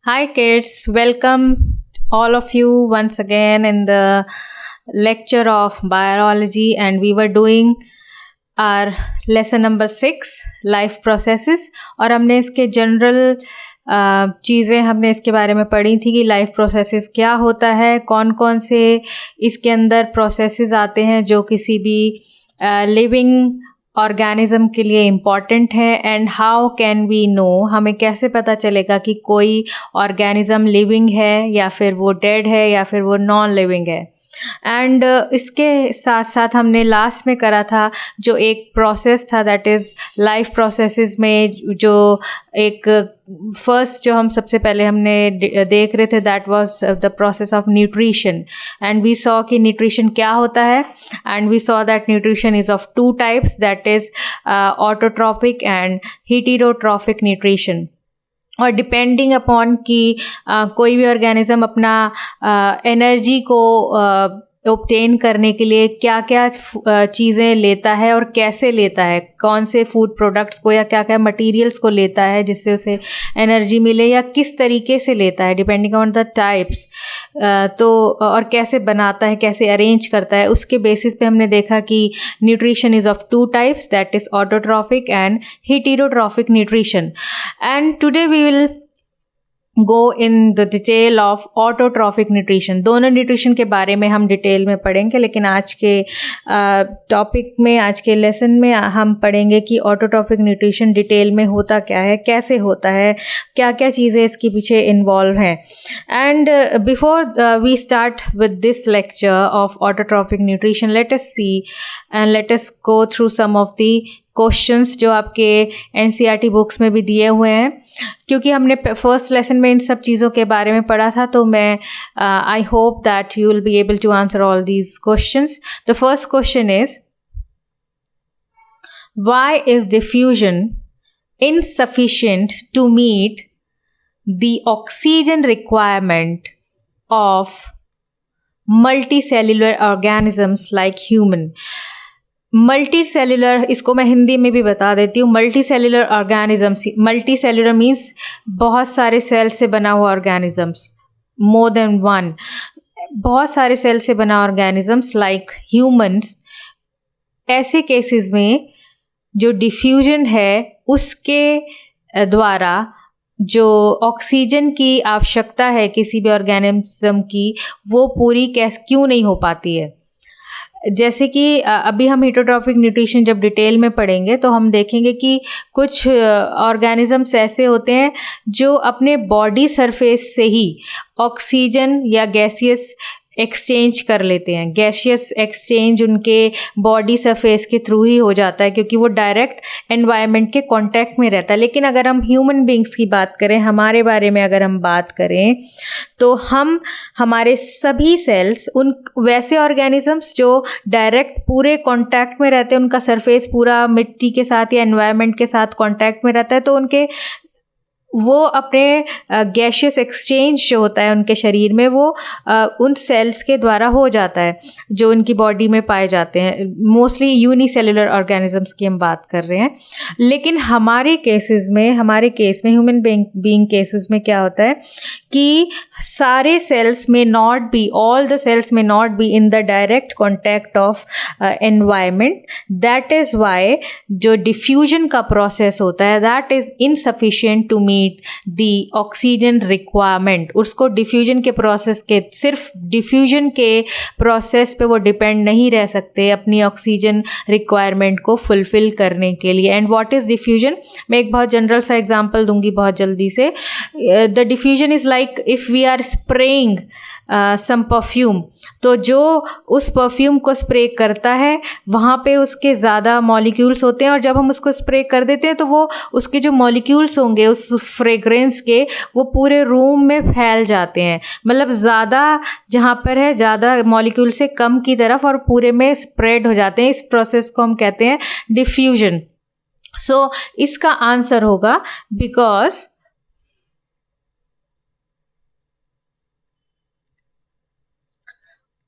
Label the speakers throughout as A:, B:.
A: Hi, kids. Welcome all of you once again in the lecture of biology, and we were doing our lesson number 6 life processes. और हमने इसके general चीज़ें हमने इसके बारे में पढ़ी थी कि लाइफ प्रोसेसेस क्या होता है, कौन कौन से इसके अंदर प्रोसेसेस आते हैं जो किसी भी लिविंग ऑर्गेनिज्म के लिए इम्पॉर्टेंट है, and how can we know, हमें कैसे पता चलेगा कि कोई ऑर्गेनिज्म लिविंग है या फिर वो डेड है या फिर वो नॉन लिविंग है। एंड इसके साथ साथ हमने लास्ट में करा था जो एक प्रोसेस था, दैट इज़ लाइफ प्रोसेसेस में जो एक फर्स्ट जो हम सबसे पहले हमने देख रहे थे, that was the process of nutrition. And we saw कि न्यूट्रिशन क्या होता है, and we saw that nutrition is of two types, that is autotrophic and heterotrophic nutrition. और डिपेंडिंग अपॉन कि कोई भी ऑर्गेनिज्म अपना एनर्जी को ऑब्टेन करने के लिए क्या क्या चीज़ें लेता है और कैसे लेता है, कौन से फूड प्रोडक्ट्स को या क्या क्या मटेरियल्स को लेता है जिससे उसे एनर्जी मिले, या किस तरीके से लेता है डिपेंडिंग ऑन द टाइप्स, तो और कैसे बनाता है, कैसे अरेंज करता है, उसके बेसिस पे हमने देखा कि nutrition is of two types, that is autotrophic and heterotrophic nutrition. And today we will go in the detail of autotrophic nutrition. दोनों न्यूट्रिशन के बारे में हम डिटेल में पढ़ेंगे, लेकिन आज के टॉपिक में, आज के लेसन में हम पढ़ेंगे कि ऑटोट्रॉपिक न्यूट्रिशन डिटेल में होता क्या है, कैसे होता है, क्या क्या चीज़ें इसके पीछे इन्वॉल्व हैं। And before we start with this lecture of autotrophic nutrition, let us see and let us go through some of the questions जो आपके एनसीईआरटी बुक्स में भी दिए हुए हैं, क्योंकि हमने फर्स्ट लेसन में इन सब चीज़ों के बारे में पढ़ा था। तो मैं I hope that you will be able to answer all these questions. The first question is, why is diffusion insufficient to meet the oxygen requirement of multicellular organisms like human? Multi cellular, इसको मैं हिंदी में भी बता देती हूँ। Multi cellular organisms, multi cellular means बहुत सारे cell से बना हुआ ऑर्गेनिजम्स, मोर देन वन, बहुत सारे सेल से बना ऑर्गेनिजम्स लाइक ह्यूमंस। ऐसे केसेस में जो डिफ्यूजन है उसके द्वारा जो ऑक्सीजन की आवश्यकता है किसी भी ऑर्गेनिज्म की, वो पूरी क्यों नहीं हो पाती है। जैसे कि अभी हम हेटेरोट्रॉपिक न्यूट्रिशन जब डिटेल में पढ़ेंगे तो हम देखेंगे कि कुछ ऑर्गेनिजम्स ऐसे होते हैं जो अपने बॉडी सरफेस से ही ऑक्सीजन या गैसियस एक्सचेंज कर लेते हैं। गैसियस एक्सचेंज उनके बॉडी सरफेस के थ्रू ही हो जाता है, क्योंकि वो डायरेक्ट एनवायरनमेंट के कांटेक्ट में रहता है। लेकिन अगर हम ह्यूमन बींग्स की बात करें, हमारे बारे में अगर हम बात करें, तो हमारे सभी सेल्स, उन वैसे ऑर्गेनिजम्स जो डायरेक्ट पूरे कांटेक्ट में रहते हैं, उनका सरफेस पूरा मिट्टी के साथ या एनवायरनमेंट के साथ कांटेक्ट में रहता है, तो उनके वो अपने गैशियस एक्सचेंज जो होता है उनके शरीर में, वो उन सेल्स के द्वारा हो जाता है जो उनकी बॉडी में पाए जाते हैं। मोस्टली यूनिसेलुलर ऑर्गेनिजम्स की हम बात कर रहे हैं। लेकिन हमारे केस में ह्यूमन बीइंग केसेस में क्या होता है कि सारे सेल्स में not be, all the cells में not be in the direct contact of environment. That is why जो डिफ्यूजन का प्रोसेस होता है, that is insufficient to meet the oxygen requirement. उसको डिफ्यूजन के प्रोसेस के, सिर्फ डिफ्यूजन के प्रोसेस पे वो डिपेंड नहीं रह सकते अपनी ऑक्सीजन रिक्वायरमेंट को फुलफिल करने के लिए। And what is diffusion? मैं एक बहुत जनरल सा एग्जांपल दूंगी बहुत जल्दी से। The diffusion is like if we are spraying some perfume, तो जो उस परफ्यूम को स्प्रे करता है वहाँ पे उसके ज़्यादा मॉलिक्यूल्स होते हैं, और जब हम उसको स्प्रे कर देते हैं तो वो उसके जो मॉलिक्यूल्स होंगे उस फ्रेग्रेंस के, वो पूरे रूम में फैल जाते हैं। मतलब ज़्यादा जहाँ पर है ज़्यादा मॉलिक्यूल से कम की तरफ, और पूरे में स्प्रेड हो जाते हैं। इस प्रोसेस को हम कहते हैं डिफ्यूजन। सो इसका आंसर होगा because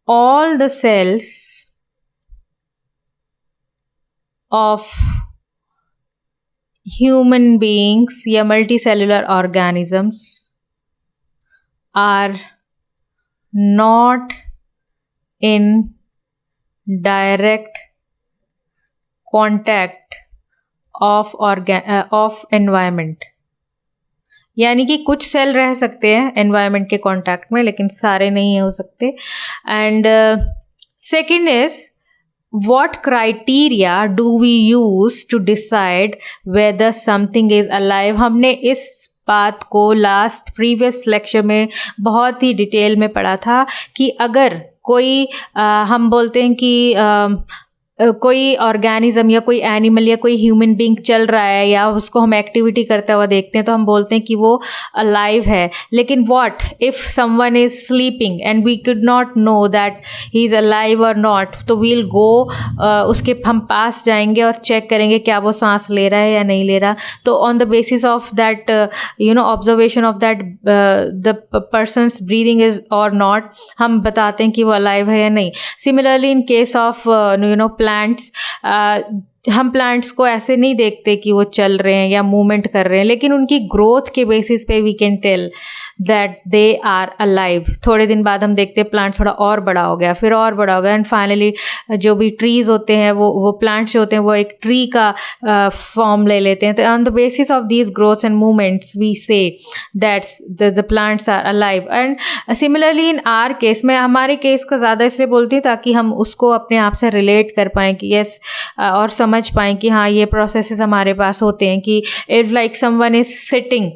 A: all the cells of human beings या multicellular organisms are not in direct contact of environment. यानी कि कुछ सेल रह सकते हैं एनवायरनमेंट के कांटेक्ट में, लेकिन सारे नहीं हो सकते. And second is, what criteria do we use to decide whether something is alive? हमने इस बात को लास्ट प्रीवियस लेक्चर में बहुत ही डिटेल में पढ़ा था कि अगर कोई हम बोलते हैं कि कोई ऑर्गेनिज्म या कोई एनिमल या कोई ह्यूमन बीइंग चल रहा है या उसको हम एक्टिविटी करते हुआ देखते हैं तो हम बोलते हैं कि वो अलाइव है. लेकिन what if someone is sleeping and we could not know that he is alive और नॉट, तो वील गो उसके हम पास जाएंगे और चेक करेंगे क्या वो सांस ले रहा है या नहीं ले रहा. तो on the basis of that observation of that the persons breathing is और नॉट, हम बताते हैं कि वो अलाइव है या नहीं. Similarly in case of plants, हम प्लांट्स को ऐसे नहीं देखते कि वो चल रहे हैं या मूवमेंट कर रहे हैं, लेकिन उनकी ग्रोथ के बेसिस पे we can tell that they are alive. थोड़े दिन बाद हम देखते हैं प्लांट थोड़ा और बड़ा हो गया, फिर और बड़ा हो गया, एंड फाइनली जो भी ट्रीज होते हैं वो प्लांट्स जो होते हैं वो एक ट्री का फॉर्म ले लेते हैं. तो on the basis of these growths and movements we से that the plants are alive. And similarly in our case, मैं हमारे केस का ज़्यादा इसलिए बोलती हूँ ताकि हम उसको अपने आप से रिलेट कर पाएँ कि यस, और समझ पाएँ कि हाँ ये प्रोसेसेस हमारे पास होते हैं. कि if like someone is sitting,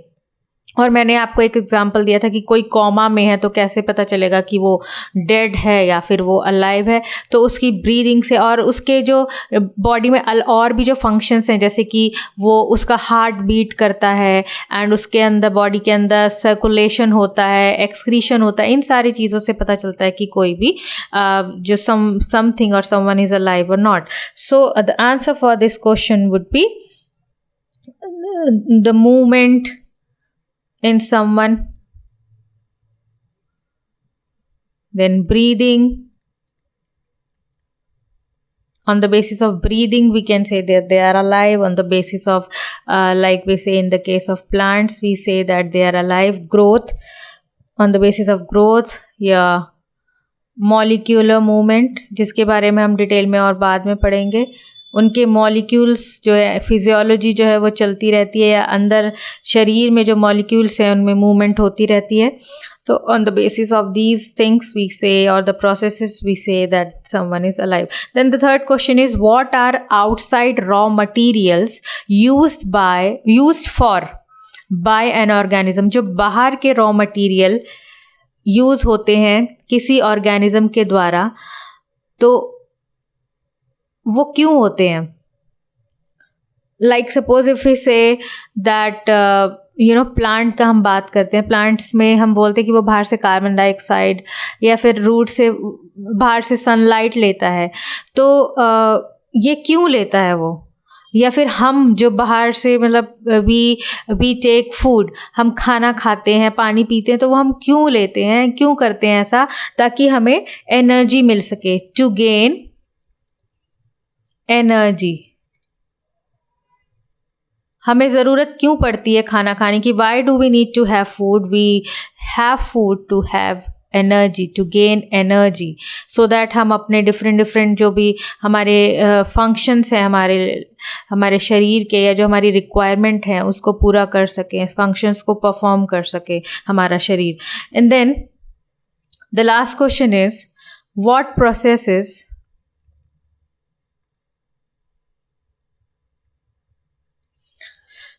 A: और मैंने आपको एक एग्जांपल दिया था कि कोई कॉमा में है तो कैसे पता चलेगा कि वो डेड है या फिर वो अलाइव है. तो उसकी ब्रीदिंग से और उसके जो बॉडी में और भी जो फंक्शंस हैं, जैसे कि वो उसका हार्ट बीट करता है एंड उसके अंदर बॉडी के अंदर सर्कुलेशन होता है, एक्सक्रीशन होता है, इन सारी चीज़ों से पता चलता है कि कोई भी जो समथिंग और समवन इज अलाइव और not. So the answer for this question would be the movement in someone, then breathing. On the basis of breathing we can say that they are alive. On the basis of like we say in the case of plants, we say that they are alive. Growth, on the basis of growth, yeah, molecular movement, जिसके बारे में हम detail में और बाद में पढ़ेंगे. उनके मॉलिक्यूल्स जो है, फिजियोलॉजी जो है वो चलती रहती है, या अंदर शरीर में जो मॉलिक्यूल्स हैं उनमें मूवमेंट होती रहती है. तो on the basis of these things we see, और द प्रोसेसेस वी से that someone is alive. Then the third question is, what are outside raw materials used for by an organism? जो बाहर के raw material use होते हैं किसी organism के द्वारा, तो वो क्यों होते हैं? लाइक सपोज इफ वी से दैट प्लांट का हम बात करते हैं, प्लांट्स में हम बोलते हैं कि वो बाहर से कार्बन डाइऑक्साइड या फिर रूट से बाहर से सनलाइट लेता है. तो ये क्यों लेता है वो? या फिर हम जो बाहर से मतलब वी टेक फूड, हम खाना खाते हैं, पानी पीते हैं, तो वो हम क्यों लेते हैं, क्यों करते हैं ऐसा? ताकि हमें एनर्जी मिल सके, टू गेन एनर्जी. हमें ज़रूरत क्यों पड़ती है खाना खाने की? Why do we need to have food? We have food to have energy, to gain energy, so that हम अपने डिफरेंट जो भी हमारे फंक्शंस हैं हमारे शरीर के, या जो हमारी रिक्वायरमेंट हैं उसको पूरा कर सकें, फंक्शंस को परफॉर्म कर सके हमारा शरीर. And then the last question is, what processes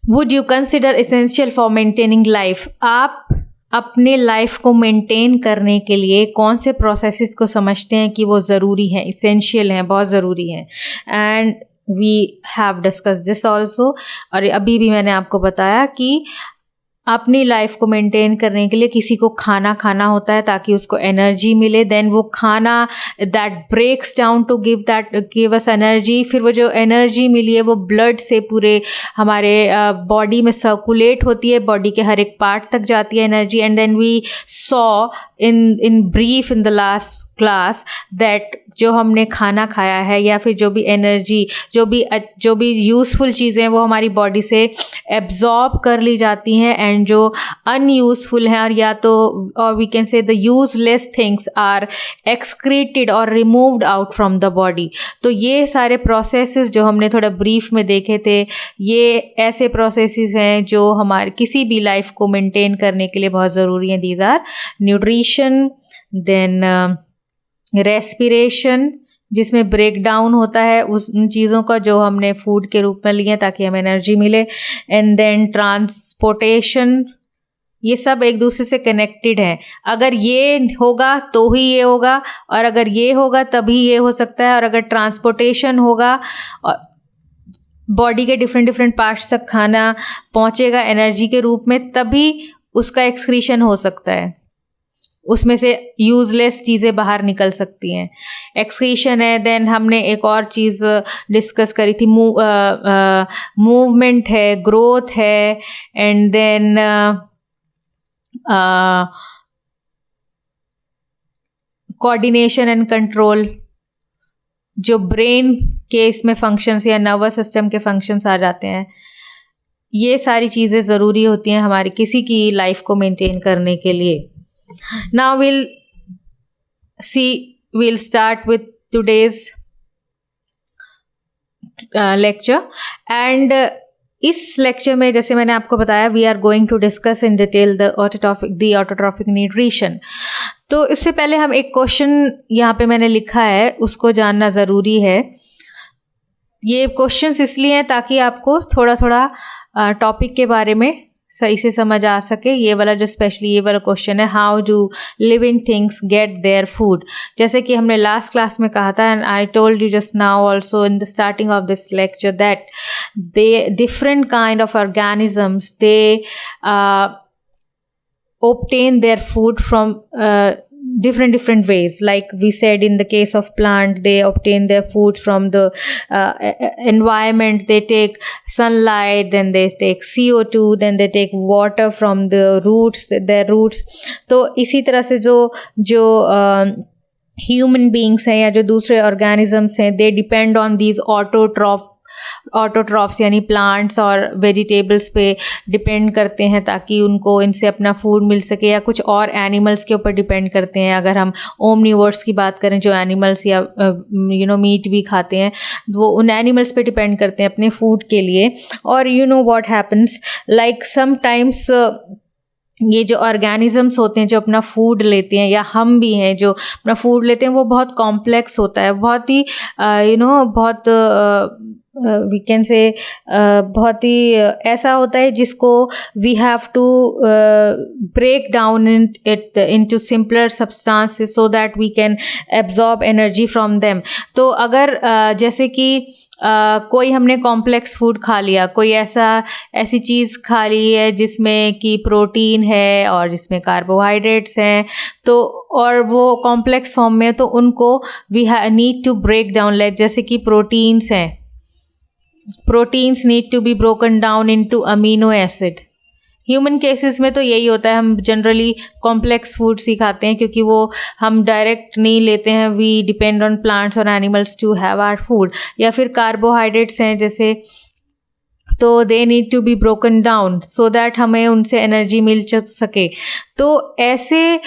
A: would you consider essential for maintaining life? आप अपने लाइफ को मेंटेन करने के लिए कौन से प्रोसेसेस को समझते हैं कि वो ज़रूरी हैं, इसेंशियल हैं, बहुत ज़रूरी हैं? And we have discuss this also. और अभी भी मैंने आपको बताया कि अपनी लाइफ को मेंटेन करने के लिए किसी को खाना खाना होता है ताकि उसको एनर्जी मिले. देन वो खाना that breaks down to give us energy. फिर वो जो एनर्जी मिली है वो ब्लड से पूरे हमारे बॉडी में सर्कुलेट होती है, बॉडी के हर एक पार्ट तक जाती है energy. And then we saw in brief in the last class that जो हमने खाना खाया है या फिर जो भी एनर्जी, जो भी यूज़फुल चीज़ें वो हमारी बॉडी से एब्जॉर्ब कर ली जाती हैं, एंड जो अनयूज़फुल हैं और या तो और we can say the useless things are excreted और removed out from the body. तो ये सारे प्रोसेसेस जो हमने थोड़ा ब्रीफ में देखे थे, ये ऐसे प्रोसेसेस हैं जो हमारे किसी भी लाइफ को मेंटेन करने के लिए बहुत ज़रूरी हैं। These are nutrition, then respiration जिसमें ब्रेक डाउन होता है उन चीज़ों का जो हमने फूड के रूप में लिए ताकि हमें एनर्जी मिले, एंड देन ट्रांसपोर्टेशन, ये सब एक दूसरे से कनेक्टेड हैं। अगर ये होगा तो ही ये होगा, और अगर ये होगा तभी ये हो सकता है, और अगर ट्रांसपोर्टेशन होगा और बॉडी के डिफरेंट पार्ट्स तक खाना पहुंचेगा एनर्जी के रूप में, तभी उसका एक्सक्रीशन हो सकता है, उसमें से यूजलेस चीज़ें बाहर निकल सकती हैं। एक्सक्रीशन है। देन हमने एक और चीज़ डिस्कस करी थी, मूवमेंट है, ग्रोथ है, and then coordination and control, जो ब्रेन के इसमें फंक्शंस या नर्वस सिस्टम के फंक्शंस आ जाते हैं। ये सारी चीज़ें ज़रूरी होती हैं हमारी किसी की लाइफ को मेंटेन करने के लिए। Now we'll start with today's lecture, and इस लेक्चर में जैसे मैंने आपको बताया we are going to discuss in detail the autotrophic nutrition। तो इससे पहले हम एक क्वेश्चन यहाँ पे मैंने लिखा है, उसको जानना ज़रूरी है। ये क्वेश्चंस इसलिए हैं ताकि आपको थोड़ा थोड़ा टॉपिक के बारे में सही से समझ आ सके। ये वाला जो स्पेशली ये वाला क्वेश्चन है, how do living things get their food. जैसे कि हमने लास्ट क्लास में कहा था, and I told you just now also in the starting of this lecture, that they different kind of organisms they obtain their food from different ways. Like we said, in the case of plant, they obtain their food from the environment. They take sunlight, then they take CO2, then they take water from the roots, their roots. तो इसी तरह से जो human beings हैं या जो दूसरे organisms हैं, they depend on these autotrophs यानी प्लांट्स और वेजिटेबल्स पे डिपेंड करते हैं ताकि उनको इनसे अपना फूड मिल सके, या कुछ और एनिमल्स के ऊपर डिपेंड करते हैं। अगर हम ओमनिवोर्स की बात करें, जो एनिमल्स या मीट भी खाते हैं, वो उन एनिमल्स पे डिपेंड करते हैं अपने फूड के लिए। और व्हाट हैपन्स, लाइक समटाइम्स ये जो ऑर्गेनिजम्स होते हैं जो अपना फूड लेते हैं, या हम भी हैं जो अपना फूड लेते हैं, वो बहुत कॉम्प्लेक्स होता है, बहुत ही बहुत वी कैन से बहुत ही ऐसा होता है जिसको we have to break down into simpler substances so that we can absorb energy from them. तो अगर जैसे कि कोई हमने कॉम्प्लेक्स फूड खा लिया, कोई ऐसी चीज़ खा ली है जिसमें कि प्रोटीन है और जिसमें कार्बोहाइड्रेट्स हैं, तो और वो कॉम्प्लेक्स फॉर्म में, तो उनको we need to break down. Like जैसे कि प्रोटीन्स हैं, proteins need to be broken down into amino acid. Human cases में तो यही होता है, हम जनरली कॉम्प्लेक्स फूड्स ही खाते हैं क्योंकि वो हम डायरेक्ट नहीं लेते हैं, वी डिपेंड ऑन प्लांट्स और animals to have our food. या फिर कार्बोहाइड्रेट्स हैं जैसे, तो they need to be broken down so that हमें उनसे एनर्जी मिल सके। तो ऐसे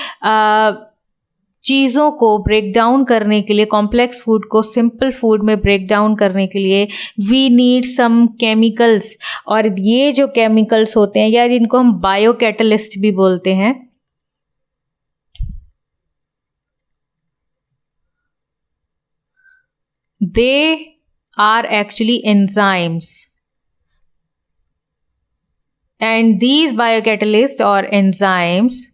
A: चीज़ों को ब्रेक डाउन करने के लिए, कॉम्प्लेक्स फूड को सिंपल फूड में ब्रेक डाउन करने के लिए वी नीड सम केमिकल्स। और ये जो केमिकल्स होते हैं, या जिनको हम बायो कैटलिस्ट भी बोलते हैं, they are actually enzymes, and these bio catalyst और enzymes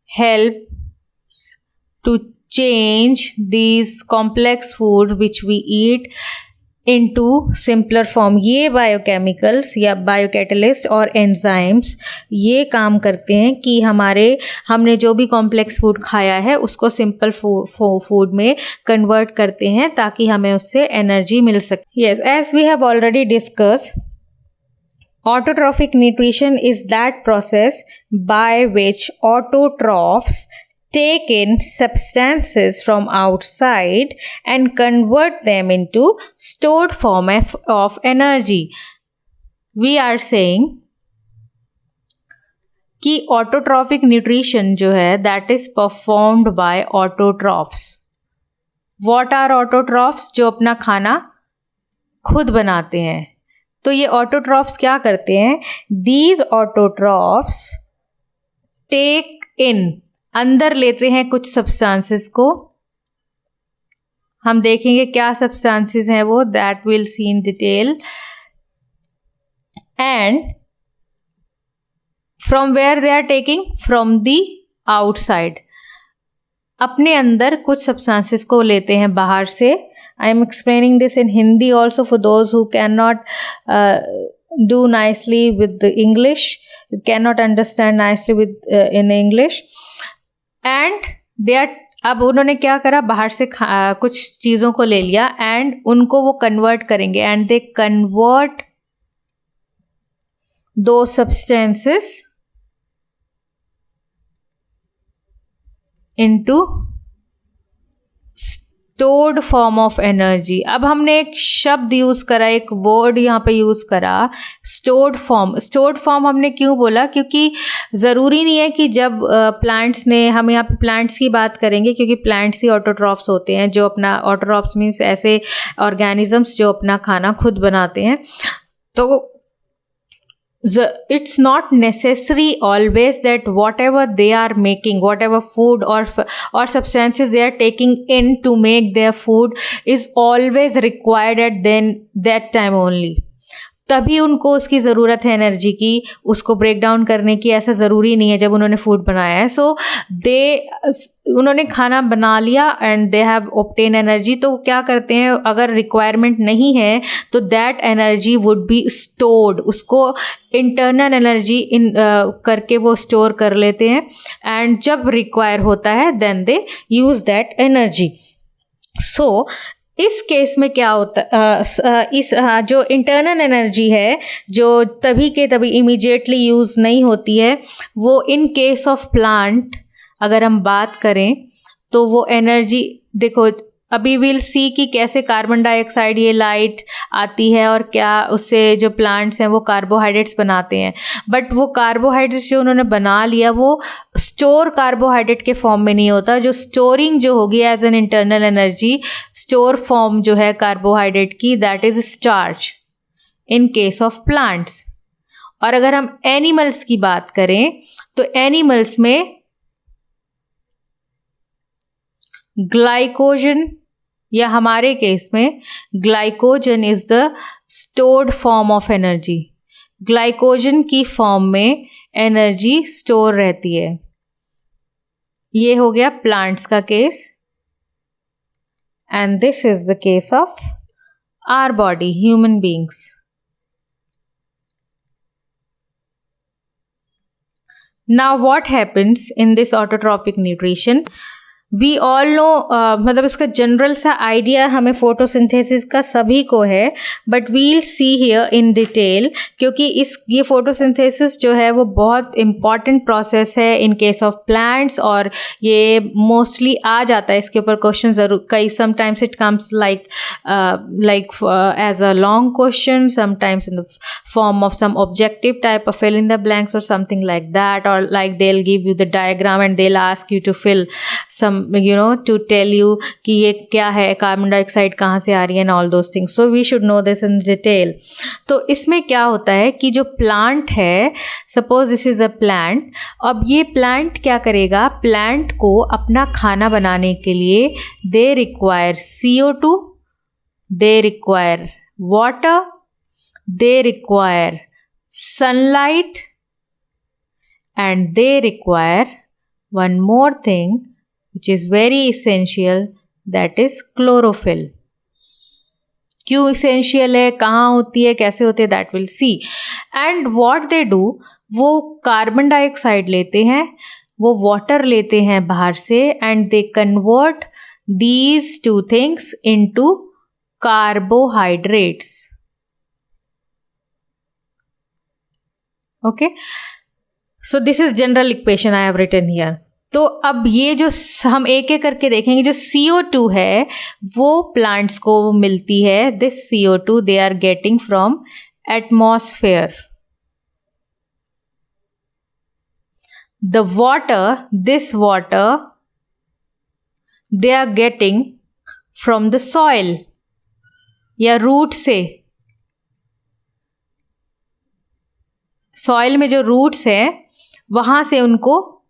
A: help to change these complex food which we eat into simpler form। ये बायोकेमिकल्स या बायोकैटलिस्ट और एंजाइम्स ये काम करते हैं कि हमने जो भी कॉम्प्लेक्स फूड खाया है उसको सिंपल फूड में कन्वर्ट करते हैं ताकि हमें उससे एनर्जी मिल सके। Yes, as we have already discuss, autotrophic nutrition is that process by which autotrophs take in substances from outside and convert them into stored form of energy. We are saying कि autotrophic nutrition जो है that is performed by autotrophs. What are autotrophs? जो अपना खाना खुद बनाते हैं. तो ये autotrophs क्या करते हैं? These autotrophs take in, अंदर लेते हैं कुछ substances को. हम देखेंगे क्या substances हैं वो, that we'll see in detail. And from where they are taking? From the outside. अपने अंदर कुछ substances को लेते हैं बाहर से. I am explaining this in Hindi also for those who cannot do nicely with the English, cannot understand nicely with in English. And they are, अब उन्होंने क्या करा, बाहर से कुछ चीज़ों को ले लिया and उनको वो convert करेंगे and they convert those substances into stored form of energy. अब हमने एक शब्द यूज़ करा, एक वर्ड यहाँ पे यूज़ करा, stored form. stored form हमने क्यों बोला? क्योंकि ज़रूरी नहीं है कि जब प्लांट्स ने, हम यहाँ पे प्लांट्स की बात करेंगे क्योंकि प्लांट्स ही ऑटोट्रॉफ्स होते हैं, जो अपना, ऑटोट्रॉफ्स मीन्स ऐसे ऑर्गेनिजम्स जो अपना खाना खुद बनाते हैं. तो it's not necessary always that whatever they are making, whatever food or substances they are taking in to make their food is always required at then that time only. तभी उनको उसकी ज़रूरत है एनर्जी की, उसको ब्रेक डाउन करने की. ऐसा ज़रूरी नहीं है जब उन्होंने फूड बनाया है. सो उन्होंने खाना बना लिया and they have obtain energy. तो क्या करते हैं, अगर रिक्वायरमेंट नहीं है तो that energy would be stored. उसको इंटरनल एनर्जी करके वो स्टोर कर लेते हैं एंड जब रिक्वायर होता है then they use that energy. So इस केस में क्या होता इस जो इंटरनल एनर्जी है जो तभी के तभी इमीडिएटली यूज़ नहीं होती है, वो इन केस ऑफ प्लांट अगर हम बात करें तो वो एनर्जी, देखो अभी विल सी कि कैसे कार्बन डाइऑक्साइड ये लाइट आती है और क्या उससे जो प्लांट्स हैं वो कार्बोहाइड्रेट्स बनाते हैं. बट वो कार्बोहाइड्रेट्स जो उन्होंने बना लिया वो स्टोर कार्बोहाइड्रेट के फॉर्म में नहीं होता. जो स्टोरिंग जो होगी as an internal energy, store form जो है कार्बोहाइड्रेट की, that is starch in case of plants. और अगर हम एनिमल्स की बात करें तो एनिमल्स में ग्लाइकोजन, या हमारे केस में glycogen is the stored form of energy. Glycogen की फॉर्म में एनर्जी स्टोर रहती है. ये हो गया प्लांट्स का case and this is the case of our body, human beings. Now what happens in this autotrophic nutrition? We all know, मतलब इसका जनरल सा आइडिया हमें फोटोसिंथेसिस का सभी को है, but we'll see here in detail, क्योंकि ये फोटोसिंथेसिस जो है वो बहुत इम्पॉर्टेंट प्रोसेस है इन केस ऑफ प्लांट्स. और ये मोस्टली आ जाता है इसके ऊपर क्वेश्चन ज़रूर, कई sometimes it comes like as a long question, sometimes in the form of some objective type of fill in the blanks or something like that, or like they'll give you the diagram and they'll ask you to fill some, to tell you कि ये क्या है, carbon dioxide कहाँ से आ रही है and all those things. So we should know this in detail. तो इसमें क्या होता है कि जो प्लांट है, suppose this is a plant, अब ये प्लांट क्या करेगा, प्लांट को अपना खाना बनाने के लिए they require CO2, they require water, they require sunlight, and they require one more thing which is very essential, that is chlorophyll. क्यों essential है, कहाँ होती है, कैसे होती है, that we'll see. And what they do, वो कार्बन डाइऑक्साइड लेते हैं, वो वाटर लेते हैं बाहर से and they convert these two things into carbohydrates. Okay, so this is general equation I have written here. तो अब ये जो हम एक एक करके देखेंगे, जो CO2 है वो प्लांट्स को मिलती है. This CO2 they are getting from atmosphere. The water, this water they are getting from the soil या रूट से. सॉइल में जो रूट्स हैं वहाँ से उनको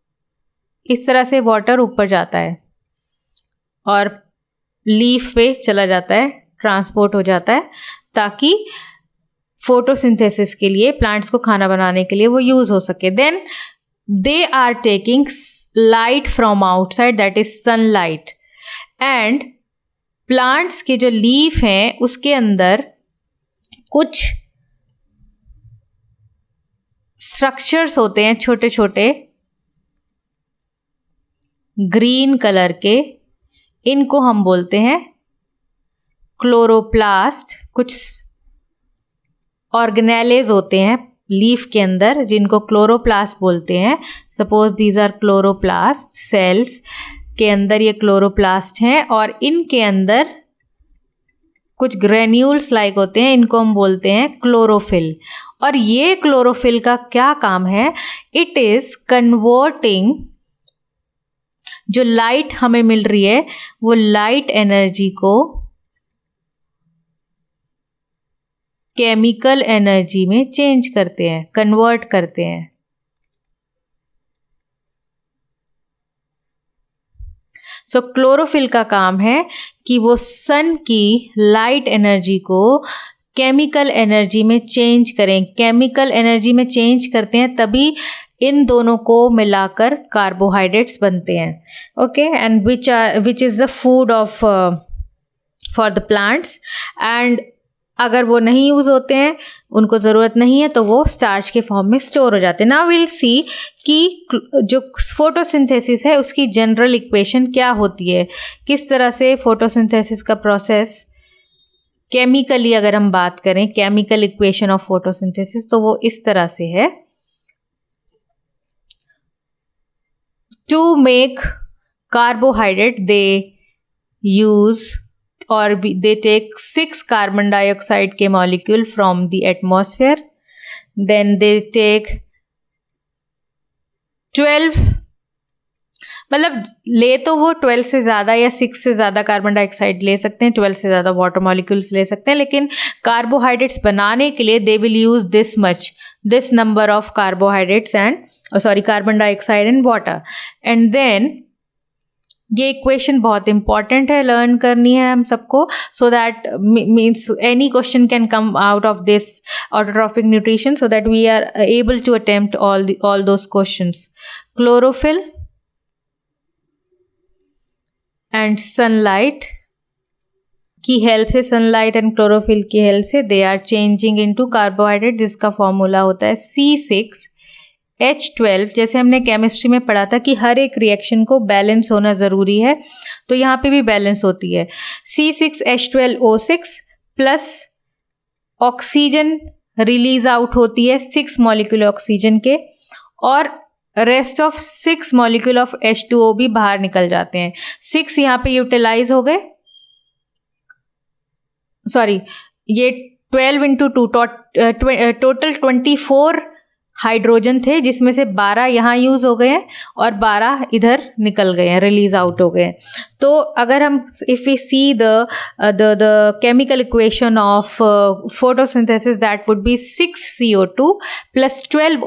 A: इस तरह से वाटर ऊपर जाता है और लीफ पे चला जाता है, ट्रांसपोर्ट हो जाता है, ताकि फोटोसिंथेसिस के लिए, प्लांट्स को खाना बनाने के लिए वो यूज़ हो सके. Then they are taking light from outside, that is sunlight, and plants के जो लीफ हैं उसके अंदर कुछ स्ट्रक्चर्स होते हैं छोटे छोटे ग्रीन कलर के. इनको हम बोलते हैं क्लोरोप्लास्ट. कुछ ऑर्गेनेलेज होते हैं लीफ के अंदर जिनको क्लोरोप्लास्ट बोलते हैं. Suppose these are chloroplast cells. के अंदर ये क्लोरोप्लास्ट हैं और इनके अंदर कुछ ग्रेन्यूल्स लाइक होते हैं, इनको हम बोलते हैं क्लोरोफिल. और ये क्लोरोफिल का क्या काम है? इट इज कन्वर्टिंग जो लाइट हमें मिल रही है वो लाइट एनर्जी को केमिकल एनर्जी में चेंज करते हैं, कन्वर्ट करते हैं. सो क्लोरोफिल का काम है कि वो सन की लाइट एनर्जी को केमिकल एनर्जी में चेंज करें. केमिकल एनर्जी में चेंज करते हैं तभी इन दोनों को मिलाकर कार्बोहाइड्रेट्स बनते हैं. Okay, and which is the food of for the plants. And अगर वो नहीं यूज़ होते हैं, उनको ज़रूरत नहीं है, तो वो स्टार्च के फॉर्म में स्टोर हो जाते हैं. नाउ विल सी कि जो फोटोसिंथेसिस है उसकी जनरल इक्वेशन क्या होती है, किस तरह से फोटोसिंथेसिस का प्रोसेस केमिकली, अगर हम बात करें केमिकल इक्वेशन ऑफ फोटोसिंथेसिस, तो वो इस तरह से है. To make carbohydrate they use or they take 6 carbon dioxide के molecule from the atmosphere. Then they take 12, मतलब ले तो वो 12 से ज़्यादा या 6 से ज़्यादा कार्बन डाइऑक्साइड ले सकते हैं, 12 से ज़्यादा वाटर मॉलिक्यूल्स ले सकते हैं, लेकिन कार्बोहाइड्रेट्स बनाने के लिए they will use this number of carbohydrates and carbon dioxide and water. And then ये इक्वेशन बहुत इंपॉर्टेंट है, लर्न करनी है हम सबको, so that means any question can come out of this autotrophic nutrition, so that we are able to attempt all those questions. Chlorophyll and sunlight की help से, sunlight and chlorophyll की help से they are changing into carbohydrate, जिसका formula होता है C6H12. जैसे हमने chemistry में पढ़ा था कि हर एक रिएक्शन को बैलेंस होना ज़रूरी है, तो यहाँ पे भी बैलेंस होती है. C6H12O6 plus oxygen release out होती है 6 मॉलिक्यूल ऑक्सीजन के, और rest of 6 molecule of H2O भी बाहर निकल जाते हैं. 6 यहाँ पे यूटिलाइज हो गए, सॉरी ये 12 इंटू 2 टोटल 24 हाइड्रोजन थे, जिसमें से 12 यहाँ यूज़ हो गए हैं और 12 इधर निकल गए हैं, रिलीज आउट हो गए हैं. तो अगर हम if we see the chemical equation of photosynthesis, that would be 6 CO2 plus 12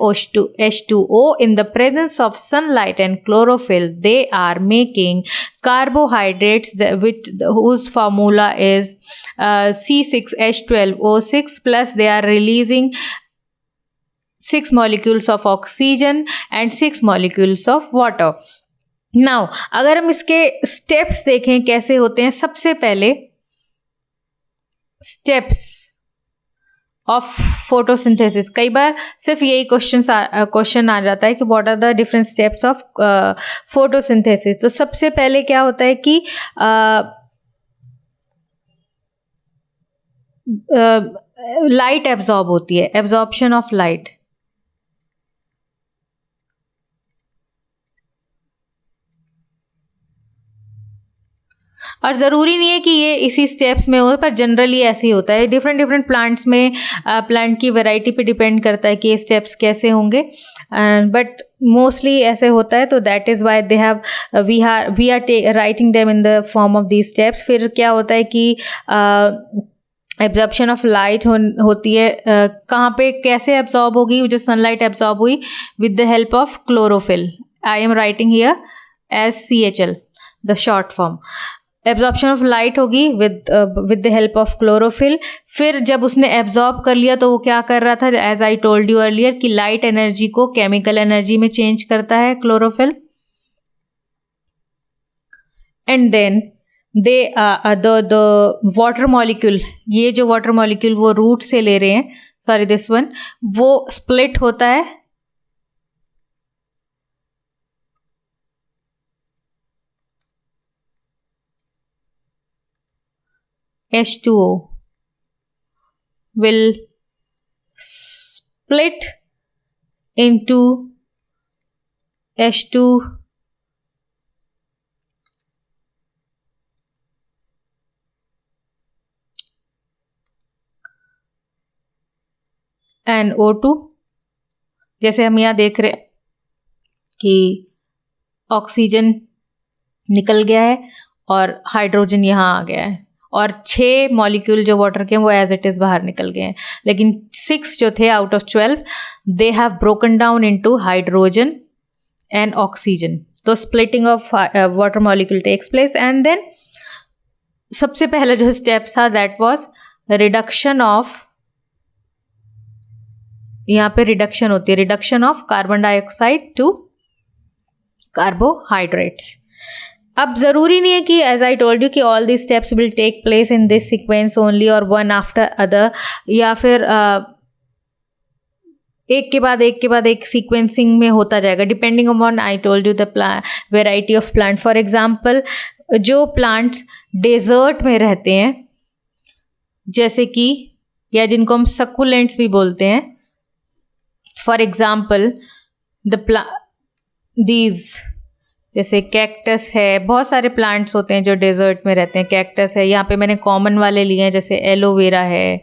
A: H2O. In the presence of sunlight and chlorophyll, they are making carbohydrates whose formula is C6H12O6, plus they are releasing 6 molecules of oxygen and 6 molecules of water. Now, अगर हम इसके steps देखें कैसे होते हैं, सबसे पहले steps of photosynthesis, कई बार सिर्फ यही क्वेश्चन आ जाता है कि what are the different steps of photosynthesis. तो सबसे पहले क्या होता है कि लाइट एब्जॉर्ब होती है, एब्जॉर्प्शन ऑफ लाइट. और ज़रूरी नहीं है कि ये इसी स्टेप्स में हो, पर जनरली ऐसे ही होता है. डिफरेंट डिफरेंट प्लांट्स में प्लांट की वैरायटी पे डिपेंड करता है कि ये स्टेप्स कैसे होंगे, बट मोस्टली ऐसे होता है. तो that is why they have we are writing them in the form of these steps. फिर क्या होता है कि एब्जॉर्प्शन ऑफ लाइट होती है. कहाँ पे कैसे एब्जॉर्ब होगी जो सनलाइट एब्जॉर्ब हुई? With the help of chlorophyll. I am writing here as CHL, the short form. Absorption of light होगी with the help of chlorophyll. फिर जब उसने एब्जॉर्ब कर लिया तो वो क्या कर रहा था? As I told you earlier कि लाइट एनर्जी को केमिकल एनर्जी में चेंज करता है chlorophyll. And then the water molecule, ये जो वाटर मॉलिक्यूल वो रूट से ले रहे हैं, सॉरी दिस वन, वो स्प्लिट होता है H2O will split into H2 and O2. जैसे हम यहाँ देख रहे कि ऑक्सीजन निकल गया है और हाइड्रोजन यहाँ आ गया है, और 6 मॉलिक्यूल जो वाटर के हैं वो एज इट इज़ बाहर निकल गए हैं. लेकिन 6 जो थे out of 12 they have broken down into hydrogen and oxygen. तो splitting of water molecule takes place. And then सबसे पहला जो स्टेप था दैट वाज रिडक्शन ऑफ, यहाँ पे रिडक्शन होती है, reduction of carbon dioxide to carbohydrates. अब ज़रूरी नहीं है कि एज आई टोल्ड यू कि all this steps will take place in this sequence only और वन आफ्टर अदर, या फिर एक के बाद एक सीक्वेंसिंग में होता जाएगा, depending upon I told you the variety of plant. For example जो प्लांट्स डेजर्ट में रहते हैं, जैसे कि, या जिनको हम सक्कुलेंट्स भी बोलते हैं, फॉर एग्जाम्पल दीज, जैसे कैक्टस है, बहुत सारे प्लांट्स होते हैं जो डेजर्ट में रहते हैं. कैक्टस है, यहाँ पे मैंने कॉमन वाले लिए हैं जैसे एलोवेरा है,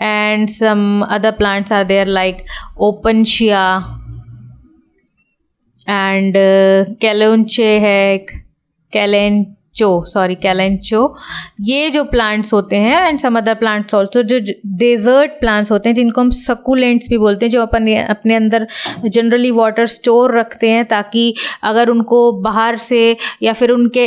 A: and some other plants are there like opuntia and kalanchoe है, कैलेंचो. ये जो प्लांट्स होते हैं and some other plants also, जो डेजर्ट प्लांट्स होते हैं जिनको हम सक्कुलेंट्स भी बोलते हैं, जो अपने अंदर जनरली वाटर स्टोर रखते हैं ताकि अगर उनको बाहर से या फिर उनके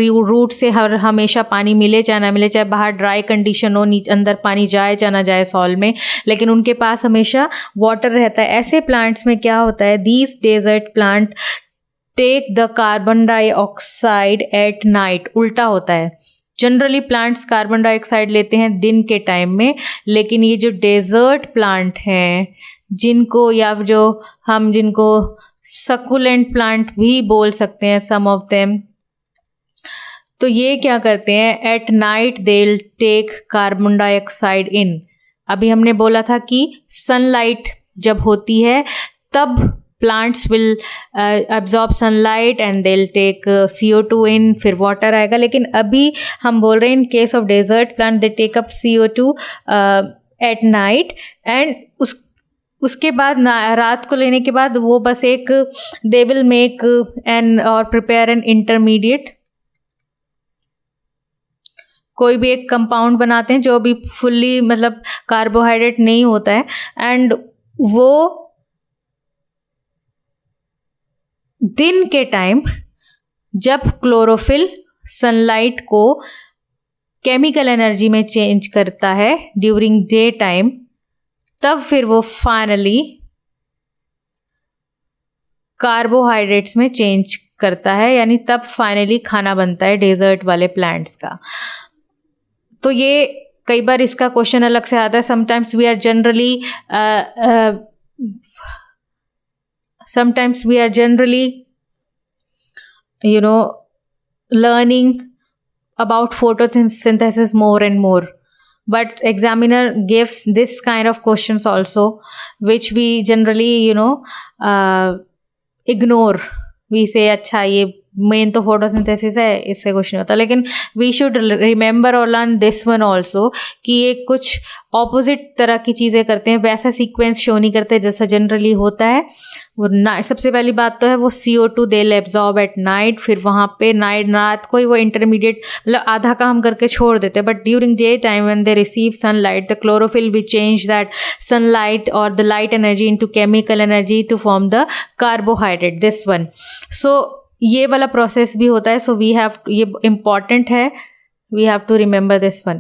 A: रूट से हमेशा पानी मिले चाहे ना मिले, चाहे बाहर ड्राई कंडीशन हो, अंदर पानी जाए चाहे ना जाए सॉइल में, लेकिन उनके पास हमेशा वाटर रहता है. ऐसे प्लांट्स में क्या होता है, these desert plant take the carbon dioxide at night. उल्टा होता है, जनरली प्लांट्स कार्बन डाइऑक्साइड लेते हैं दिन के टाइम में, लेकिन ये जो डेजर्ट प्लांट हैं जिनको जिनको सक्कुलेंट प्लांट भी बोल सकते हैं सम ऑफ देम, तो ये क्या करते हैं, at night they will take carbon dioxide in. अभी हमने बोला था कि सनलाइट जब होती है तब plants will absorb sunlight and they'll take CO2 in, फिर water आएगा. लेकिन अभी हम बोल रहे हैं in case of desert plant they take up CO2 at night, and उसके बाद रात को लेने के बाद वो बस एक they will make or prepare an intermediate, कोई भी एक कंपाउंड बनाते हैं जो भी फुल्ली मतलब कार्बोहाइड्रेट नहीं होता है, एंड वो दिन के टाइम जब क्लोरोफिल सनलाइट को केमिकल एनर्जी में चेंज करता है ड्यूरिंग डे टाइम, तब फिर वो फाइनली कार्बोहाइड्रेट्स में चेंज करता है, यानी तब फाइनली खाना बनता है डेजर्ट वाले प्लांट्स का. तो ये कई बार इसका क्वेश्चन अलग से आता है. Sometimes we are generally learning about photosynthesis more and more, but examiner gives this kind of questions also which we generally ignore. We say अच्छा ये मेन तो फोटोसिंथेसिस है, इससे कुछ नहीं होता। लेकिन वी शुड रिमेंबर और लर्न दिस वन ऑल्सो कि ये कुछ ऑपोजिट तरह की चीज़ें करते हैं, वैसा सीक्वेंस शो नहीं करते जैसा जनरली होता है। वो सबसे पहली बात तो है वो CO2 they absorb at night, फिर वहाँ पे रात को ही वो इंटरमीडिएट मतलब आधा काम करके छोड़ देते हैं। But during day time when they receive sunlight, the chlorophyll will change that sunlight और the light energy into chemical energy to form the carbohydrate, this one. So ये वाला प्रोसेस भी होता है। सो वी हैव, ये important है, we have to remember this one.